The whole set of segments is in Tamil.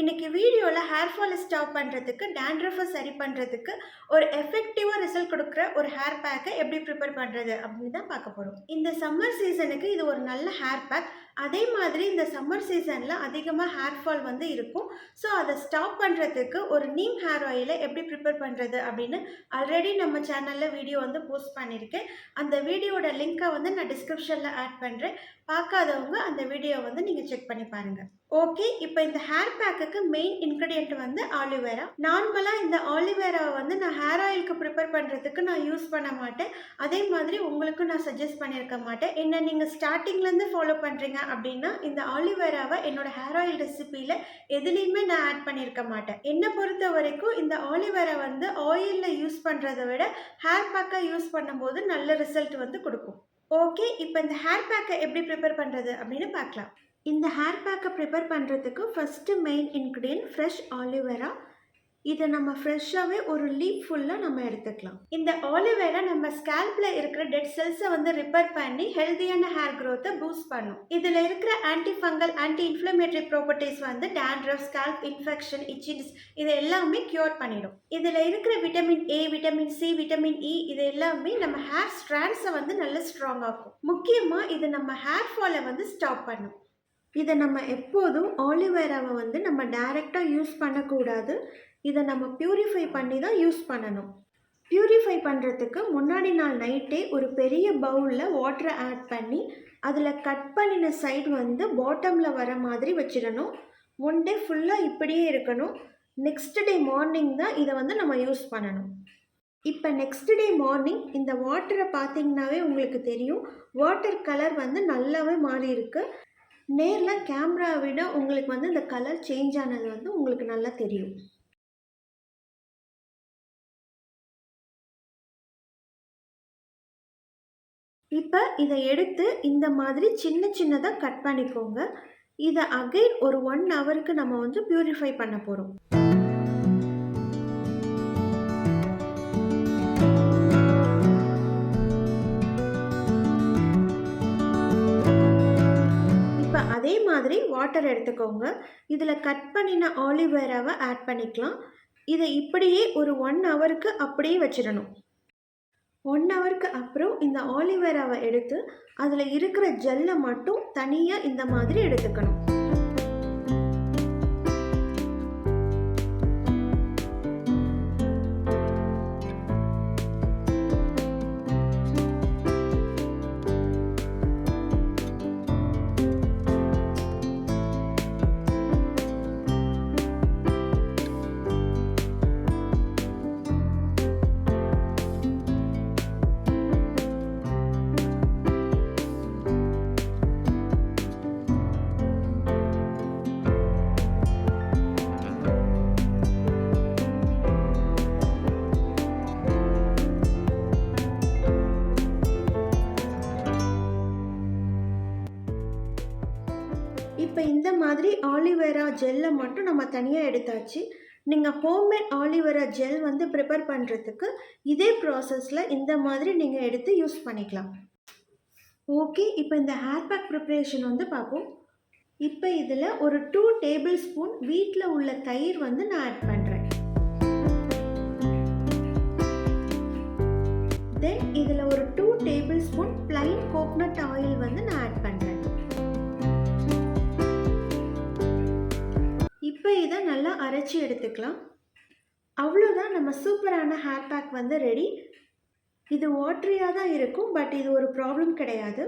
இன்னைக்கு வீடியோவில் ஹேர் ஃபாலை ஸ்டாப் பண்ணுறதுக்கு டேண்ட்ரஃபை சரி பண்ணுறதுக்கு ஒரு எஃபெக்டிவாக ரிசல்ட் கொடுக்குற ஒரு ஹேர் பேக்கை எப்படி ப்ரிப்பேர் பண்ணுறது அப்படின்னு தான் பார்க்க போகிறோம். இந்த சம்மர் சீசனுக்கு இது ஒரு நல்ல ஹேர் பேக். அதே மாதிரி இந்த சம்மர் சீசனில் அதிகமாக ஹேர் ஃபால் வந்து இருக்கும். ஸோ அதை ஸ்டாப் பண்ணுறதுக்கு ஒரு நீம் ஹேர் ஆயிலை எப்படி ப்ரிப்பேர் பண்ணுறது அப்படின்னு ஆல்ரெடி நம்ம சேனலில் வீடியோ வந்து போஸ்ட் பண்ணியிருக்கேன். அந்த வீடியோட லிங்க்கை வந்து நான் டிஸ்கிரிப்ஷனில் ஆட் பண்ணுறேன். பார்க்காதவங்க அந்த வீடியோ வந்து நீங்கள் செக் பண்ணி பாருங்கள். ஓகே, இப்போ இந்த ஹேர் பேக்குக்கு மெயின் இன்க்ரீடியன்ட் வந்து ஆலிவேரா. நார்மலாக இந்த ஆலிவேராவை வந்து நான் ஹேர் ஆயிலுக்கு ப்ரிப்பேர் பண்ணுறதுக்கு நான் யூஸ் பண்ண மாட்டேன். அதே மாதிரி உங்களுக்கும் நான் சஜஸ்ட் பண்ணியிருக்க மாட்டேன். என்ன நீங்கள் ஸ்டார்டிங்லேருந்து ஃபாலோ பண்ணுறீங்க அப்படின்னா இந்த ஆலிவேராவை என்னோட ஹேர் ஆயில் ரெசிபியில் எதுலேயுமே நான் ஆட் பண்ணியிருக்க மாட்டேன். என்னை பொறுத்த வரைக்கும் இந்த ஆலிவேரா வந்து ஆயிலில் யூஸ் பண்ணுறதை விட ஹேர் பேக்காக யூஸ் பண்ணும்போது நல்ல ரிசல்ட் வந்து கொடுக்கும். ஓகே, இப்போ இந்த ஹேர் பேக்கை எப்படி ப்ரிப்பேர் பண்ணுறது அப்படின்னு பார்க்கலாம். இந்த ஹேர் பேக்கை ப்ரிப்பேர் பண்ணுறதுக்கு first main ingredient fresh aloe vera. இதை நம்ம ஃப்ரெஷ்ஷாகவே ஒரு லீப் ஃபுல்லாக நம்ம எடுத்துக்கலாம். இந்த ஆலிவேரா நம்ம ஸ்கேல்பில் இருக்கிற டெட் செல்ஸை வந்து ரிப்பேர் பண்ணி ஹெல்த்தியான ஹேர் க்ரோத்தை பூஸ்ட் பண்ணும். இதில் இருக்கிற anti fungal anti inflammatory properties வந்து டேண்ட்ரஃப், ஸ்கேல்ப் இன்ஃபெக்ஷன், இச்சிங்ஸ் இது எல்லாமே க்யூர் பண்ணிடும். இதில் இருக்கிற vitamin A, vitamin C, vitamin E இது எல்லாமே நம்ம ஹேர் ஸ்ட்ராண்ட்ஸை வந்து நல்லா ஸ்ட்ராங் ஆக்கும். முக்கியமாக இது நம்ம ஹேர் ஃபாலை வந்து ஸ்டாப் பண்ணும். இதை நம்ம எப்போதும் ஆலிவேராவை வந்து நம்ம டைரெக்டாக யூஸ் பண்ணக்கூடாது. இதை நம்ம பியூரிஃபை பண்ணி தான் யூஸ் பண்ணணும். பியூரிஃபை பண்ணுறதுக்கு முன்னாடி நாள் நைட்டே ஒரு பெரிய பவுலில் வாட்டரை ஆட் பண்ணி அதில் கட் பண்ணின சைடு வந்து பாட்டமில் வர மாதிரி வச்சிடணும். 1 டே ஃபுல்லாக இப்படியே இருக்கணும். நெக்ஸ்ட் டே மார்னிங் தான் இதை வந்து நம்ம யூஸ் பண்ணணும். இப்போ நெக்ஸ்ட் டே மார்னிங் இந்த வாட்டரை பார்த்தீங்கன்னாவே உங்களுக்கு தெரியும், வாட்டர் கலர் வந்து நல்லாவே மாறி இருக்கு. நேரில் கேமராவை விட உங்களுக்கு வந்து இந்த கலர் சேஞ்ச் ஆனது வந்து உங்களுக்கு நல்லா தெரியும். இப்போ இதை எடுத்து இந்த மாதிரி சின்ன சின்னதாக கட் பண்ணிக்கோங்க. இதை அகைன் ஒரு 1 ஹவருக்கு நம்ம வந்து பியூரிஃபை பண்ண போகிறோம். இப்போ அதே மாதிரி வாட்டர் எடுத்துக்கோங்க. இதில் கட் பண்ணின ஆலிவேராவை ஆட் பண்ணிக்கலாம். இதை இப்படியே ஒரு 1 ஹவருக்கு அப்படியே வச்சிடணும். 1 ஹவருக்கு அப்புறம் இந்த ஆலிவேராவை எடுத்து அதில் இருக்கிற ஜெல்லை மட்டும் தனியாக இந்த மாதிரி எடுத்துக்கணும். இப்போ இந்த மாதிரி ஆலிவேரா ஜெல்லை மட்டும் நம்ம தனியாக எடுத்தாச்சு. நீங்கள் ஹோம்மேட் ஆலிவேரா ஜெல் வந்து ப்ரிப்பேர் பண்ணுறதுக்கு இதே ப்ராசஸில் இந்த மாதிரி நீங்கள் எடுத்து யூஸ் பண்ணிக்கலாம். ஓகே, இப்போ இந்த ஹேர் பேக் ப்ரிப்ரேஷன் வந்து பார்ப்போம். இப்போ இதில் ஒரு 2 டேபிள் ஸ்பூன் வீட்டில் உள்ள தயிர் வந்து நான் ஆட் பண்ணுறேன். தென் இதில் ஒரு 2 table spoon plain coconut oil வந்து நான் ஆட் பண்ணுறேன். இப்போ இதை நல்லா அரைச்சி எடுத்துக்கலாம். அவ்வளோதான், நம்ம சூப்பரான ஹேர் பேக் வந்து ரெடி. இது வாட்டரியாக தான் இருக்கும், பட் இது ஒரு ப்ராப்ளம் கிடையாது.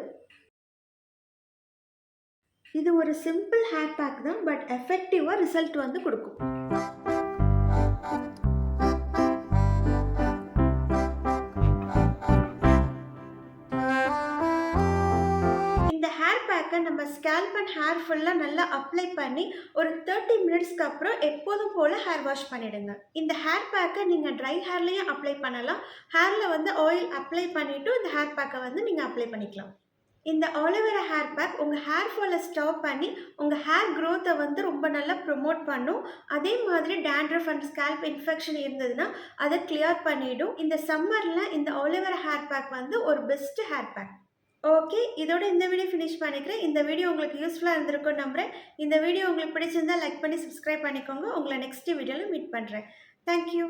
இது ஒரு சிம்பிள் ஹேர் பேக் தான், பட் எஃபெக்டிவாக ரிசல்ட் வந்து கொடுக்கும். நம்ம ஸ்கேல்ப் அண்ட் ஹேர் ஃபுல்லாக நல்லா அப்ளை பண்ணி ஒரு 30 மினிட்ஸ்க்கு அப்புறம் எப்போதும் போல் ஹேர் வாஷ் பண்ணிவிடுங்க. இந்த ஹேர் பேக்கை நீங்கள் ட்ரை ஹேர்லேயும் அப்ளை பண்ணலாம். ஹேரில் வந்து ஆயில் அப்ளை பண்ணிவிட்டு இந்த ஹேர் பேக்கை வந்து நீங்கள் அப்ளை பண்ணிக்கலாம். இந்த ஆலிவேரா ஹேர் பேக் உங்கள் ஹேர் ஃபாலை ஸ்டாப் பண்ணி உங்கள் ஹேர் க்ரோத்தை வந்து ரொம்ப நல்லா ப்ரொமோட் பண்ணும். அதே மாதிரி டேண்ட்ரஃப் அண்ட் ஸ்கேல்ப் இன்ஃபெக்ஷன் இருந்ததுன்னா அதை கிளியர் பண்ணிவிடும். இந்த சம்மரில் இந்த ஆலிவேரா ஹேர் பேக் வந்து ஒரு பெஸ்ட் ஹேர் பேக். ஓகே. இதோட இந்த வீடியோ ஃபினிஷ் பண்ணிக்கிறேன். இந்த வீடியோ உங்களுக்கு யூஸ்ஃபுல்லா இருந்திருக்கும்னு நம்புறேன். இந்த வீடியோ உங்களுக்கு பிடிச்சிருந்தா லைக் பண்ணி சப்ஸ்கிரைப் பண்ணிக்கோங்க. உங்கள நெக்ஸ்ட் வீடியோல மீட் பண்றேன். Thank you.